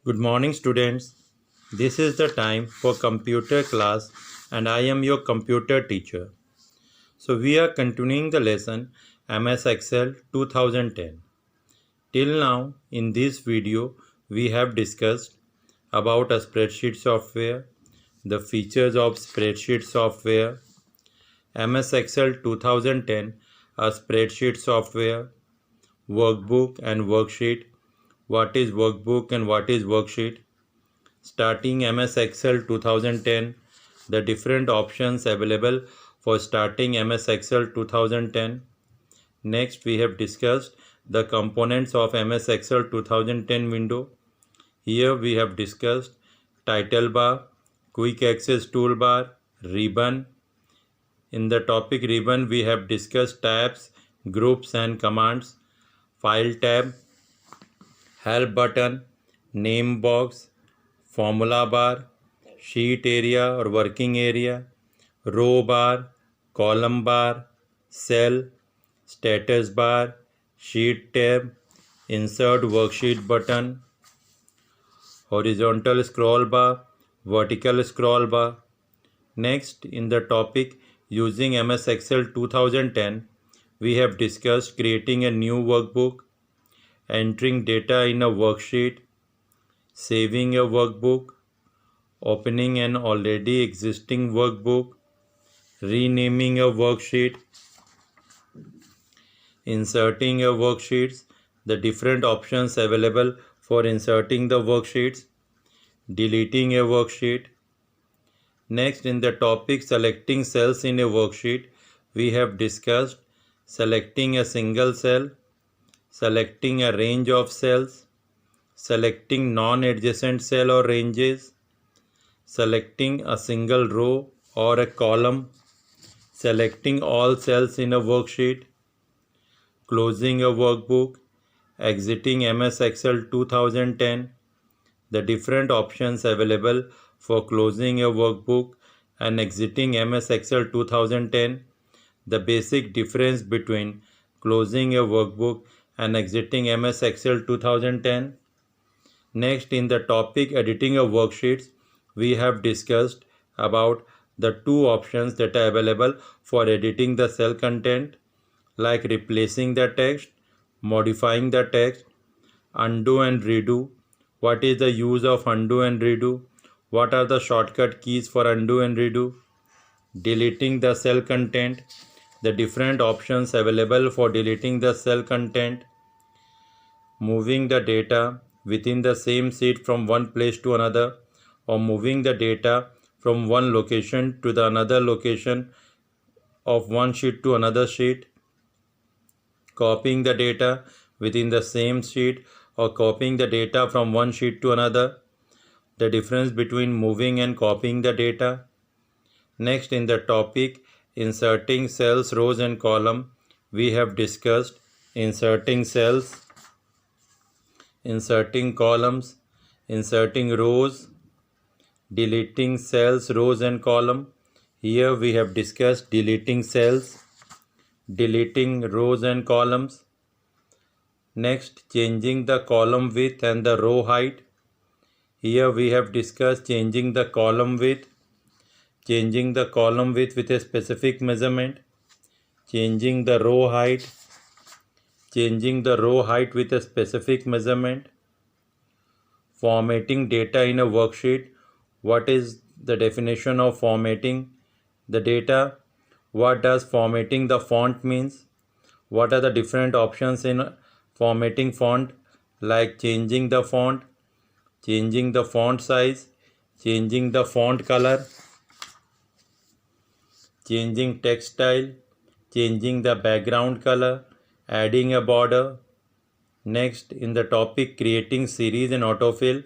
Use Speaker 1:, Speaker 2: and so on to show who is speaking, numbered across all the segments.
Speaker 1: Good morning, students. This is the time for computer class, and I am your computer teacher. So, we are continuing the lesson MS Excel 2010. Till now, in this video, we have discussed about a spreadsheet software, the features of spreadsheet software, MS Excel 2010, a spreadsheet software, workbook and worksheet, what is workbook and what is worksheet, starting MS Excel 2010, the different options available for starting MS Excel 2010. Next, we have discussed the components of MS Excel 2010 window. Here we have discussed title bar, quick access toolbar, ribbon. In the topic ribbon, we have discussed tabs, groups and commands, file tab, help button, name box, formula bar, sheet area or working area, row bar, column bar, cell, status bar, sheet tab, insert worksheet button, horizontal scroll bar, vertical scroll bar. Next, in the topic using MS Excel 2010, we have discussed creating a new workbook, entering data in a worksheet, saving a workbook, opening an already existing workbook, renaming a worksheet, inserting a worksheets, the different options available for inserting the worksheets, deleting a worksheet. Next, in the topic selecting cells in a worksheet, we have discussed selecting a single cell, selecting a range of cells, selecting non-adjacent cell or ranges, selecting a single row or a column, selecting all cells in a worksheet, closing a workbook, exiting MS Excel 2010, the different options available for closing a workbook and exiting MS Excel 2010, the basic difference between closing a workbook and exiting MS Excel 2010. Next, in the topic editing a worksheets, we have discussed about the two options that are available for editing the cell content, like replacing the text, modifying the text, undo and redo. What is the use of undo and redo? What are the shortcut keys for undo and redo? Deleting the cell content, the different options available for deleting the cell content, moving the data within the same sheet from one place to another, or moving the data from one location to the another location of one sheet to another sheet, copying the data within the same sheet or copying the data from one sheet to another, the difference between moving and copying the data. Next, in the topic inserting cells, rows and column, we have discussed inserting cells, inserting columns, inserting rows, deleting cells, rows and column. Here we have discussed deleting cells, deleting rows and columns. Next, changing the column width and the row height. Here we have discussed changing the column width, changing the column width with a specific measurement, changing the row height, changing the row height with a specific measurement, formatting data in a worksheet. What is the definition of formatting the data? What does formatting the font means? What are the different options in formatting font, like changing the font, changing the font size, changing the font color, changing text style, changing the background color, adding a border. Next, in the topic creating series and autofill,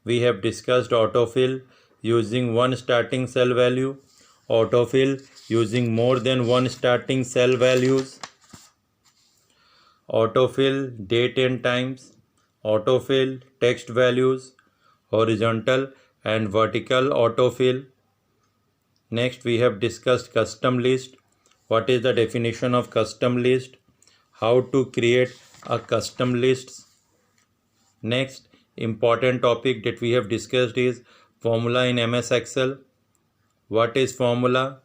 Speaker 1: we have discussed autofill using one starting cell value, autofill using more than one starting cell values, autofill date and times, autofill text values, horizontal and vertical autofill. Next, we have discussed custom list. What is the definition of custom list? How to create a custom list. Next, important topic that we have discussed is formula in MS Excel. What is formula?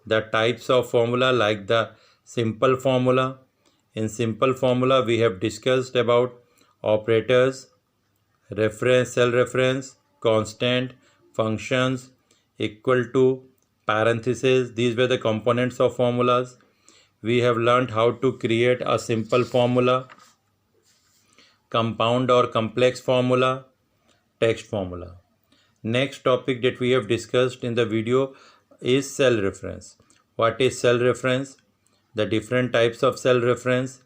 Speaker 1: The types of formula, like the simple formula. In simple formula, we have discussed about operators, reference, cell reference, constant, functions, equal to, parentheses. These were the components of formulas. We have learned how to create a simple formula, compound or complex formula, text formula. Next topic that we have discussed in the video is cell reference. What is cell reference? The different types of cell reference,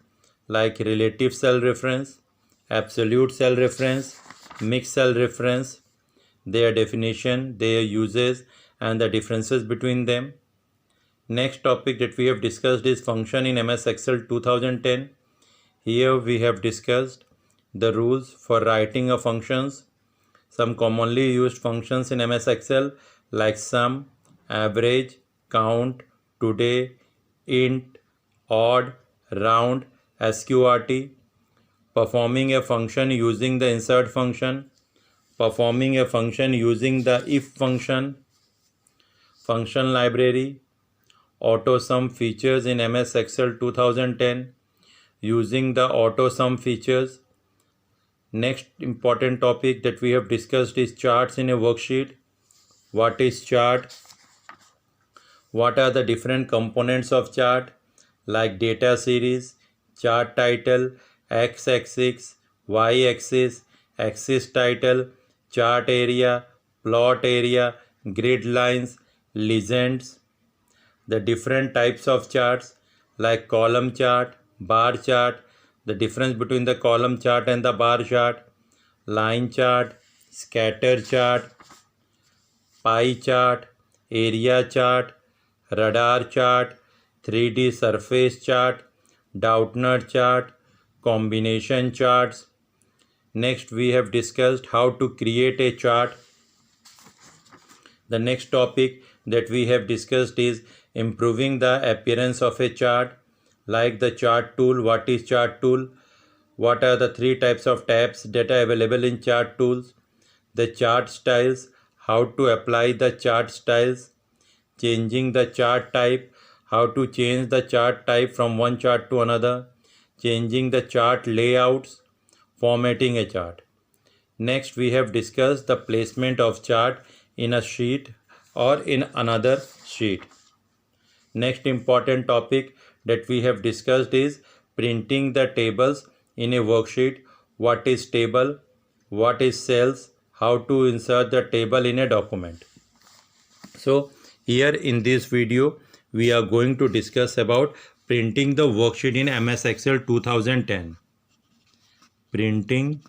Speaker 1: like relative cell reference, absolute cell reference, mixed cell reference, their definition, their uses, and the differences between them. Next topic that we have discussed is function in MS Excel 2010. Here we have discussed the rules for writing of functions. Some commonly used functions in MS Excel like sum, average, count, today, int, odd, round, sqrt, performing a function using the insert function, performing a function using the if function, function library, auto sum features in MS Excel 2010, using the auto sum features. Next important topic that we have discussed is charts in a worksheet. What is chart? What are the different components of chart, like data series, chart title, x-axis, y-axis, axis title, chart area, plot area, grid lines, legends. The different types of charts, like column chart, bar chart, the difference between the column chart and the bar chart, line chart, scatter chart, pie chart, area chart, radar chart, 3D surface chart, Doudna chart, combination charts. Next, we have discussed how to create a chart. The next topic that we have discussed is improving the appearance of a chart, like the chart tool. What is chart tool? What are the three types of tabs that are available in chart tools? The chart styles, how to apply the chart styles, changing the chart type, how to change the chart type from one chart to another, changing the chart layouts, formatting a chart. Next, we have discussed the placement of chart in a sheet or in another sheet. Next important topic that we have discussed is printing the tables in a worksheet. What is table? What is cells? How to insert the table in a document. So here in this video we are going to discuss about printing the worksheet in MS Excel 2010. Printing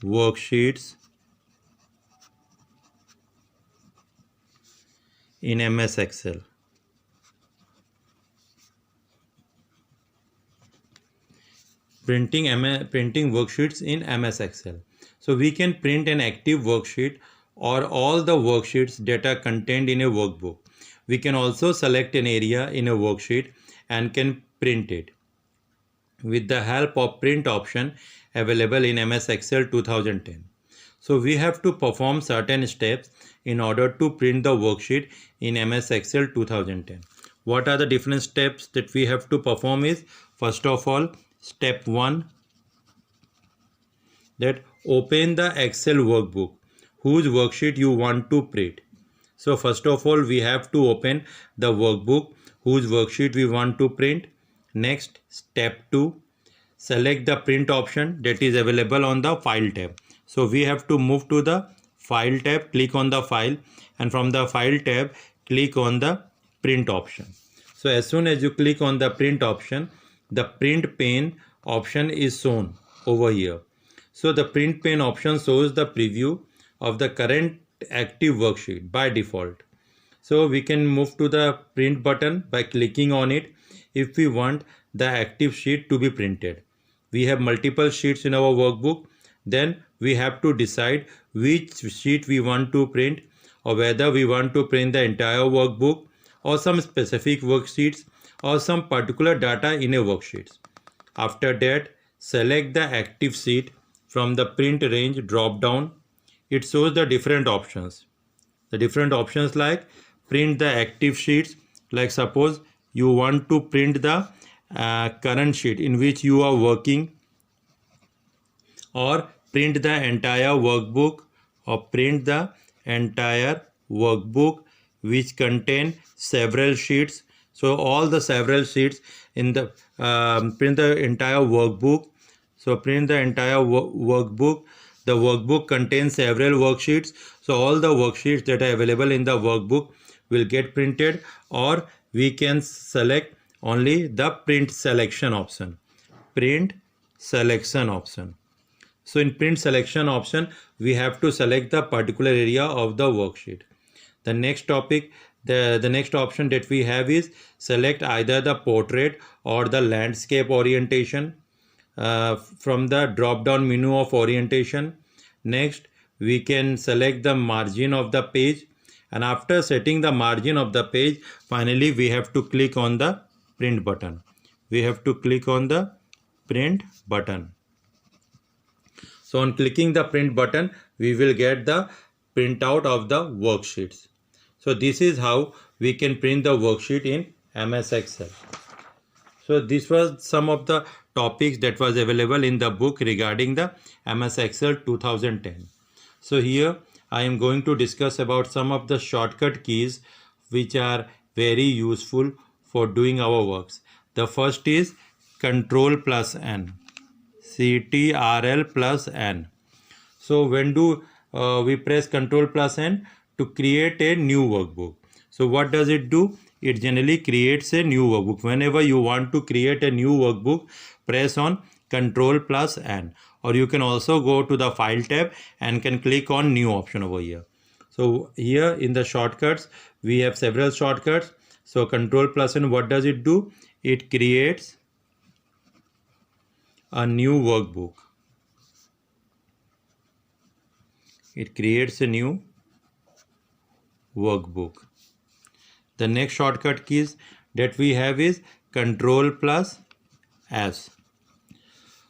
Speaker 1: worksheets in MS Excel. Printing worksheets in MS Excel. So we can print an active worksheet or all the worksheets that are contained in a workbook. We can also select an area in a worksheet and can print it with the help of print option available in MS Excel 2010. So we have to perform certain steps in order to print the worksheet in MS Excel 2010. What are the different steps that we have to perform is, first of all, step 1, that open the Excel workbook whose worksheet you want to print. So first of all, we have to open the workbook whose worksheet we want to print. Next, step 2, select the print option that is available on the file tab. So we have to move to the file tab, click on the file, and from the file tab click on the print option. So as soon as you click on the print option, the print pane option is shown over here. So the print pane option shows the preview of the current active worksheet by default. So we can move to the print button by clicking on it if we want the active sheet to be printed. We have multiple sheets in our workbook. Then we have to decide which sheet we want to print, or whether we want to print the entire workbook or some specific worksheets or some particular data in a worksheet. After that, select the active sheet from the print range drop down, it shows the different options. The different options like print the active sheets, like suppose you want to print the current sheet in which you are working, or print the entire workbook, or print the entire workbook which contain several sheets. So all the several sheets in the print the entire workbook. So print the entire workbook. The workbook contains several worksheets, so all the worksheets that are available in the workbook will get printed, or we can select only the print selection option. Print selection option. So in print selection option, we have to select the particular area of the worksheet. The next topic, the next option that we have is select either the portrait or the landscape orientation from the drop down menu of orientation. Next, we can select the margin of the page, and after setting the margin of the page, finally we have to click on the print button. We have to click on the print button. So on clicking the print button, we will get the printout of the worksheets. So this is how we can print the worksheet in MS Excel. So this was some of the topics that was available in the book regarding the MS Excel 2010. So here I am going to discuss about some of the shortcut keys which are very useful for doing our works. The first is Ctrl plus N. Ctrl plus N. So when do we press Ctrl plus N to create a new workbook? So what does it do? It generally creates a new workbook. Whenever you want to create a new workbook, press on Ctrl plus N, or you can also go to the File tab and can click on New option over here. So here in the shortcuts, we have several shortcuts. So Ctrl plus N, what does it do? It creates a new workbook. It creates a new workbook. The next shortcut keys that we have is Ctrl plus S.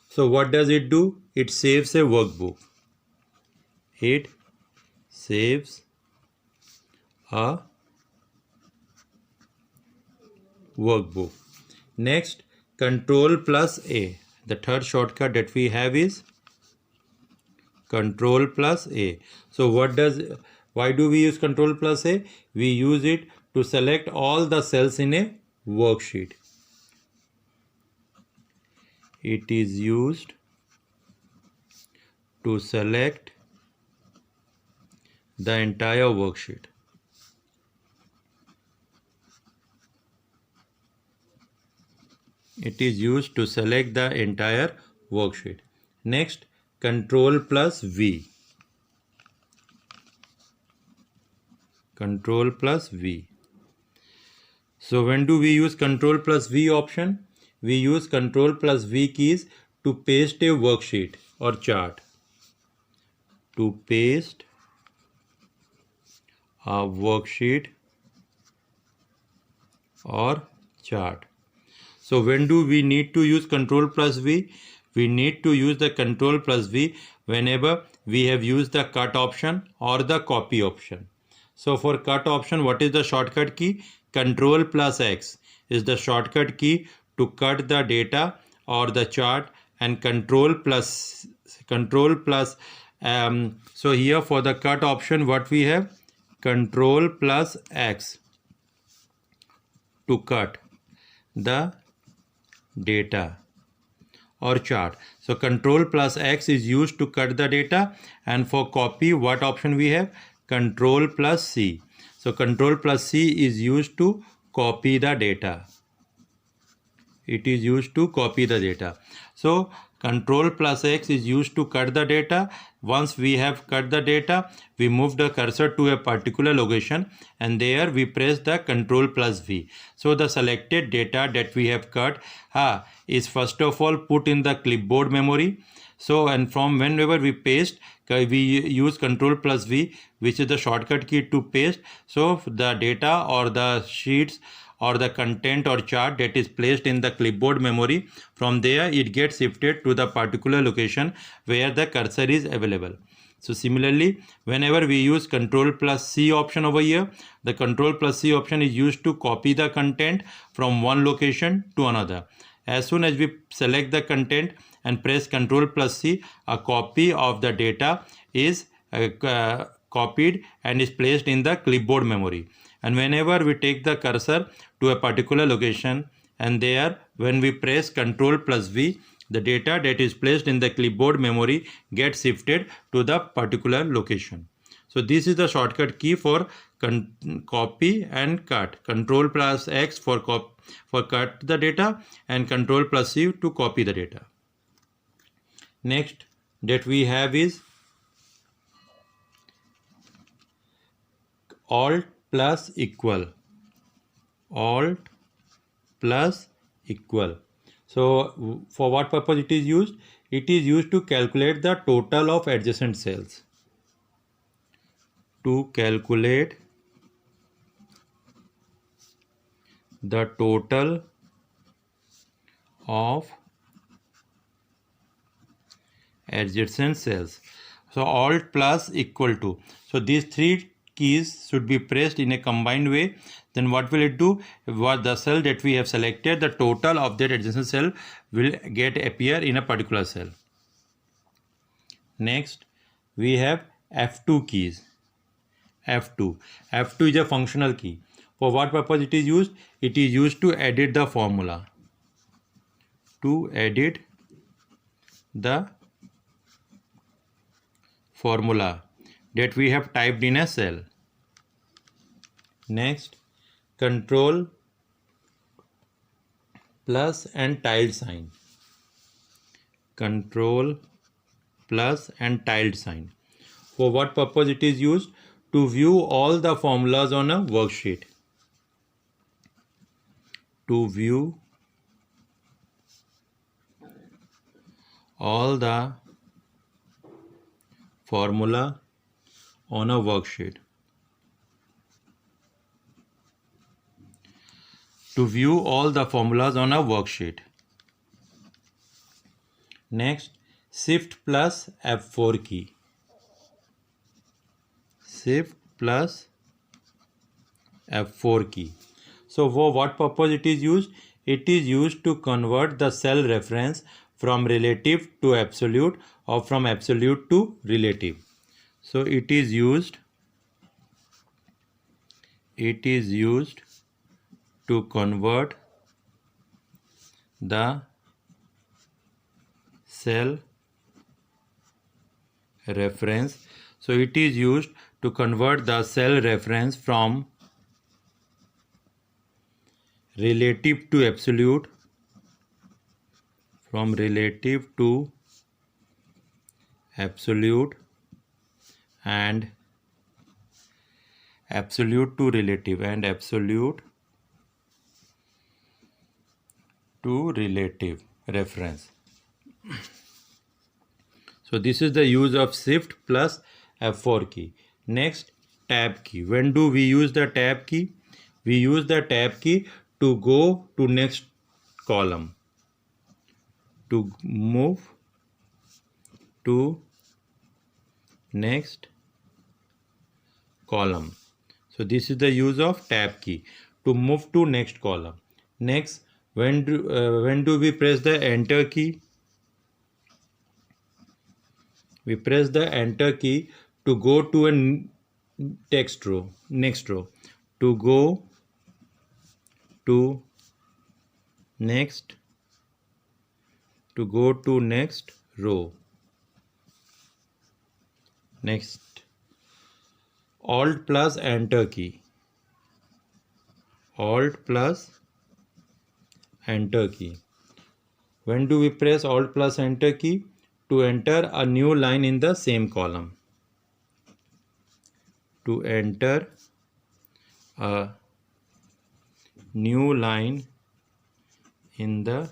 Speaker 1: So what does it do? It saves a workbook. It saves a workbook. Next, Ctrl plus A. The third shortcut that we have is Ctrl plus A. So why do we use Ctrl plus A? We use it to select all the cells in a worksheet. It is used to select the entire worksheet. It is used to select the entire worksheet. Next, Ctrl plus V. Ctrl plus V. So when do we use Ctrl plus V option? We use Ctrl plus V keys to paste a worksheet or chart. To paste a worksheet or chart. So when do we need to use Ctrl plus V? We need to use the Ctrl plus V whenever we have used the cut option or the copy option. So for cut option, what is the shortcut key? Ctrl plus X is the shortcut key to cut the data or the chart, and Ctrl plus so here for the cut option, what we have? Ctrl plus X to cut the data or chart. So Ctrl plus X is used to cut the data, and for copy, what option we have? Ctrl plus C. So Ctrl plus C is used to copy the data. It is used to copy the data. So Ctrl plus X is used to cut the data. Once we have cut the data, we move the cursor to a particular location, and there we press the Ctrl plus V. So the selected data that we have cut is first of all put in the clipboard memory. So, and from whenever we paste, we use Ctrl plus V, which is the shortcut key to paste. So the data or the sheets or the content or chart that is placed in the clipboard memory. From there it gets shifted to the particular location where the cursor is available. So similarly, whenever we use Control plus C option over here, the Control plus C option is used to copy the content from one location to another. As soon as we select the content and press Control plus C, a copy of the data is copied and is placed in the clipboard memory. And whenever we take the cursor to a particular location, and there when we press Control plus V, the data that is placed in the clipboard memory gets shifted to the particular location. So this is the shortcut key for copy and cut. Control plus X for cut the data, and Control plus C to copy the data. Next that we have is Alt plus equal. Alt plus equal. So for what purpose it is used? It is used to calculate the total of adjacent cells. To calculate the total of adjacent cells. So Alt plus equal to. So these three keys should be pressed in a combined way. Then what will it do? What the cell that we have selected, the total of that adjacent cell will appear in a particular cell. Next we have F2 keys. F2 is a functional key. For what purpose it is used? It is used to edit the formula. To edit the formula that we have typed in a cell. Next, Control plus and tilde sign. Control plus and tilde sign. For what purpose it is used? To view all the formulas on a worksheet. To view all the formula on a worksheet. To view all the formulas on a worksheet. Next, Shift plus F4 key. Shift plus F4 key. So for what purpose it is used? It is used to convert the cell reference from relative to absolute or from absolute to relative. So it is used to convert the cell reference. So it is used to convert the cell reference from relative to absolute, from relative to absolute, and absolute to relative, and absolute to relative reference. So this is the use of Shift plus F4 key. Next, Tab key. When do we use the Tab key? We use the Tab key to go to next column, to move to next column. So this is the use of Tab key, to move to next column. Next, when do we press the Enter key? We press the Enter key to go to a text row, next row. To go to next row. Next, Alt plus Enter key. Alt plus Enter key. When do we press Alt plus Enter key? To enter a new line in the same column. To enter a new line in the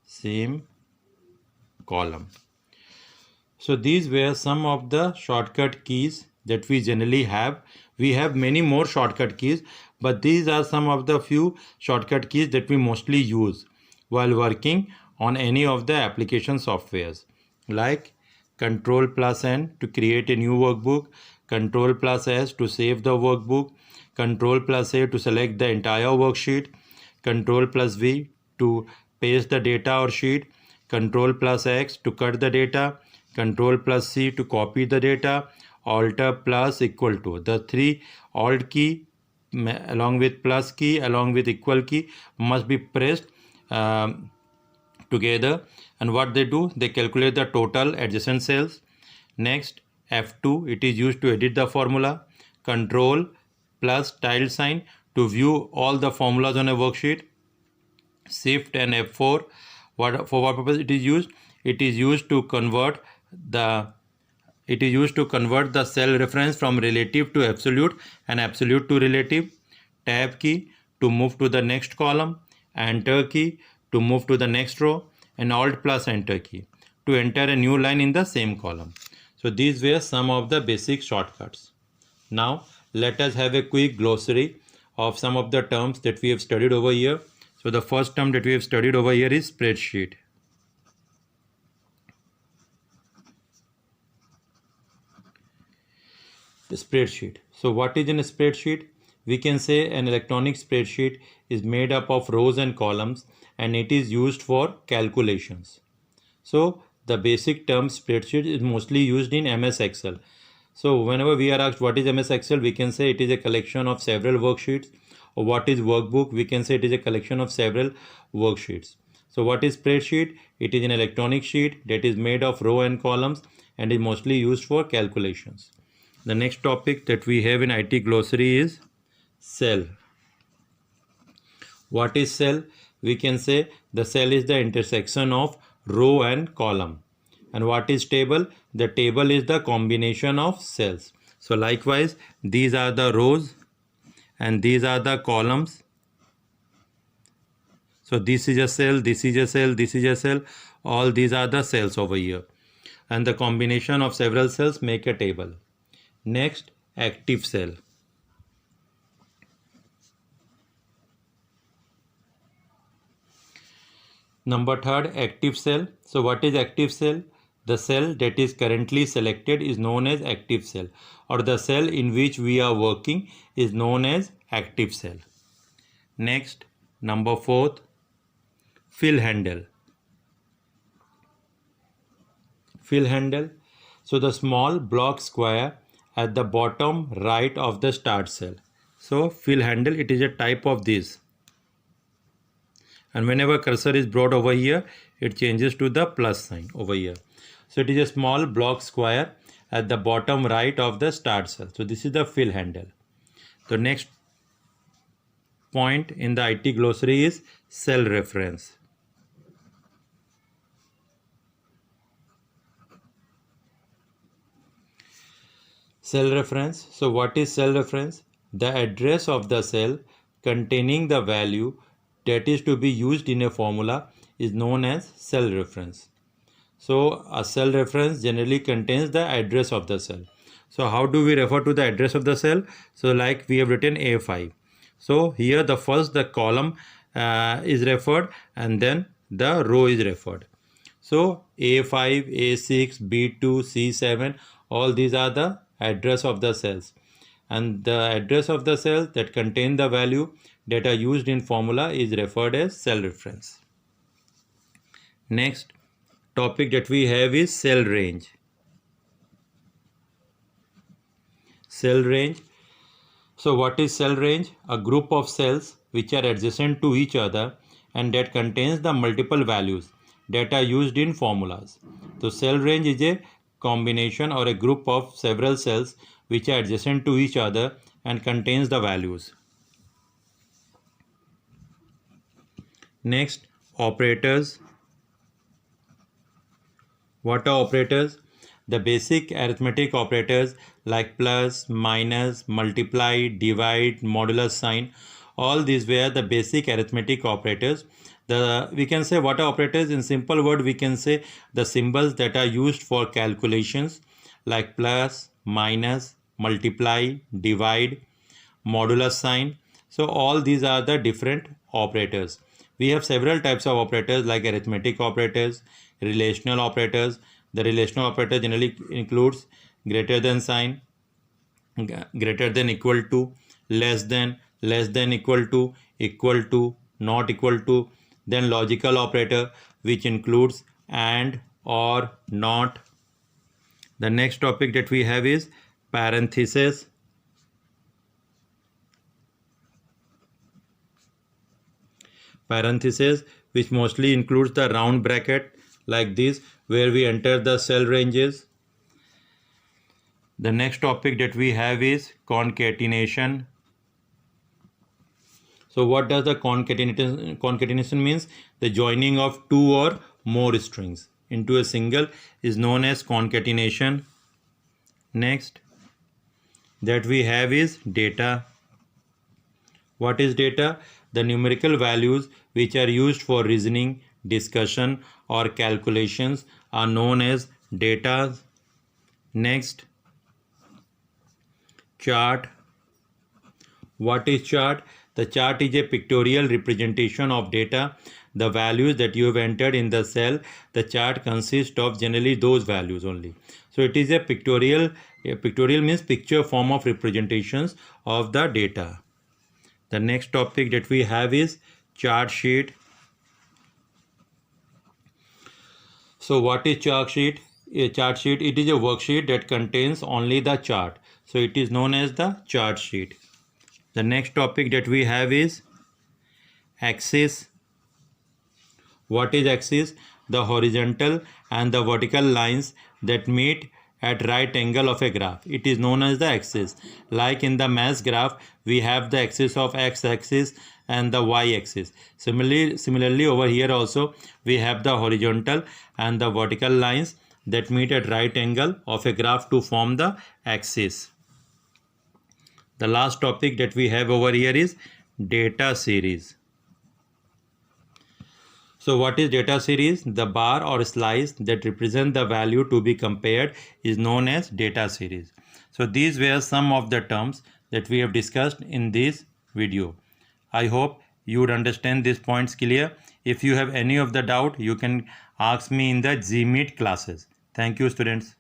Speaker 1: same column. So these were some of the shortcut keys that we generally have We have many more shortcut keys, but these are some of the few shortcut keys that we mostly use while working on any of the application softwares, like Control plus N to create a new workbook, Control plus S to save the workbook, Control plus A to select the entire worksheet, Control plus V to paste the data or sheet, Control plus X to cut the data, Control plus C to copy the data, Alt plus equal to. The three Alt key along with plus key along with equal key must be pressed together, and what they do, they calculate the total adjacent cells. Next, F2, it is used to edit the formula. Control plus tilde sign to view all the formulas on a worksheet. Shift and F4, for what purpose it is used? It is used to convert the cell reference from relative to absolute and absolute to relative. Tab key to move to the next column, Enter key to move to the next row, and Alt plus Enter key to enter a new line in the same column. So these were some of the basic shortcuts. Now let us have a quick glossary of some of the terms that we have studied over here. So the first term that we have studied over here is spreadsheet. The spreadsheet. So what is in a spreadsheet? We can say an electronic spreadsheet is made up of rows and columns, and it is used for calculations. So the basic term spreadsheet is mostly used in MS Excel. So whenever we are asked what is MS Excel, we can say it is a collection of several worksheets. Or what is workbook? We can say it is a collection of several worksheets. So what is spreadsheet? It is an electronic sheet that is made of row and columns and is mostly used for calculations. The next topic that we have in IT glossary is cell. What is cell? We can say the cell is the intersection of row and column. And what is table? The table is the combination of cells. So likewise, these are the rows and these are the columns. So this is a cell, this is a cell, this is a cell. All these are the cells over here. And the combination of several cells make a table. Next, active cell. Number third, active cell. So what is active cell? The cell that is currently selected is known as active cell, or the cell in which we are working is known as active cell. Next, number fourth, fill handle. Fill handle. So the small block square at the bottom right of the start cell. So fill handle, it is a type of this. And whenever cursor is brought over here, it changes to the plus sign over here. So it is a small block square at the bottom right of the start cell. So this is the fill handle. The next point in the IT glossary is cell reference. Cell reference. So what is cell reference? The address of the cell containing the value that is to be used in a formula is known as cell reference. So a cell reference generally contains the address of the cell. So how do we refer to the address of the cell? So like we have written A5. So here the column is referred and then the row is referred. So A5, A6, B2, C7, all these are the address of the cells. And the address of the cells that contain the value that are used in formula is referred as cell reference. Next topic that we have is cell range. Cell range. So what is cell range? A group of cells which are adjacent to each other and that contains the multiple values that are used in formulas. So cell range is a combination or a group of several cells which are adjacent to each other and contains the values. Next, operators. What are operators? The basic arithmetic operators like plus, minus, multiply, divide, modulus sign, all these were the basic arithmetic operators. We can say what are operators? In simple word, we can say the symbols that are used for calculations like plus, minus, multiply, divide, modulus sign. So all these are the different operators. We have several types of operators like arithmetic operators, relational operators. The relational operator generally includes greater than sign, greater than, equal to, less than equal to, not equal to. Then logical operator, which includes and, or, not. The next topic that we have is parenthesis. Parenthesis, which mostly includes the round bracket like this, where we enter the cell ranges. The next topic that we have is concatenation. So what does the concatenation means? The joining of two or more strings into a single is known as concatenation. Next that we have is data. What is data? The numerical values which are used for reasoning, discussion, or calculations are known as data. Next, chart. What is chart? The chart is a pictorial representation of data. The values that you have entered in the cell, the chart consists of generally those values only. So it is a pictorial. Pictorial means picture form of representations of the data. The next topic that we have is chart sheet. So what is chart sheet? A chart sheet, it is a worksheet that contains only the chart. So it is known as the chart sheet. The next topic that we have is axis. What is axis? The horizontal and the vertical lines that meet at right angle of a graph. It is known as the axis. Like in the mass graph, we have the axis of x-axis and the y-axis. Similarly, over here also we have the horizontal and the vertical lines that meet at right angle of a graph to form the axis. The last topic that we have over here is data series. So what is data series? The bar or slice that represent the value to be compared is known as data series. So these were some of the terms that we have discussed in this video. I hope you would understand these points clear. If you have any of the doubt, you can ask me in the GMeet classes. Thank you, students.